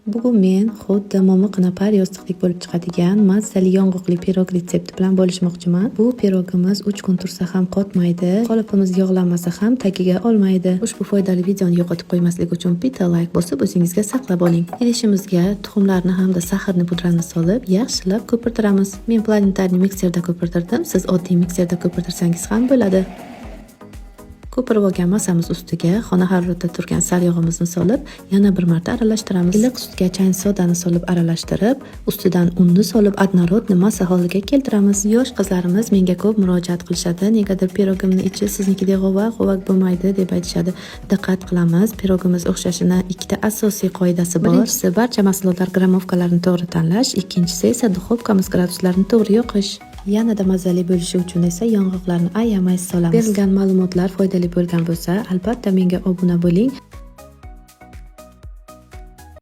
Bugun men xuddi momiqnapar yostiqdek bo'lib chiqadigan mazali yong'oqli pirog retsepti bilan bo'lishmoqchiman. Bu pirogimiz 3 kun tursa ham qotmaydi, qolipimiz yog'lanmasa ham tagiga olmaydi. Ushbu foydali videoni yo'qotib qo'ymaslik uchun bitta like bosib o'zingizga saqlab oling. Idishimizga tuxumlarni hamda saharni pudrani solib, yaxshilab ko'pirtiramiz. Men planetarniy mikserda ko'pirtirdim, siz oddiy mikserda ko'pirtirsangiz ham bo'ladi. Ko'pirib olgan masamiz ustiga xona haroratida turgan saryog'imizni solib, yana bir marta aralashtiramiz. Iliq sutga chayin sodani solib aralashtirib, ustidan unni solib adnorodni massa holiga keltiramiz. Yosh qizlarimiz menga ko'p murojaat qilishadi. Negadir pirogimni ichi siznikidek g'ovak bo'lmaydi deb aytishadi. Diqqat qilamiz, pirogimiz o'xshashini ikkita asosiy qoidasi bor. Birinchisi barcha mahsulotlar gramovkalarini to'g'ri tanlash, ikkinchisi esa duxovkamiz graduslarini to'g'ri yoqish. Yanada mazali bo'lishi uchun esa yong'oqlarni ayamay solamiz. Berilgan ma'lumotlar foydali bo'lgan bo'lsa, albatta menga obuna bo'ling.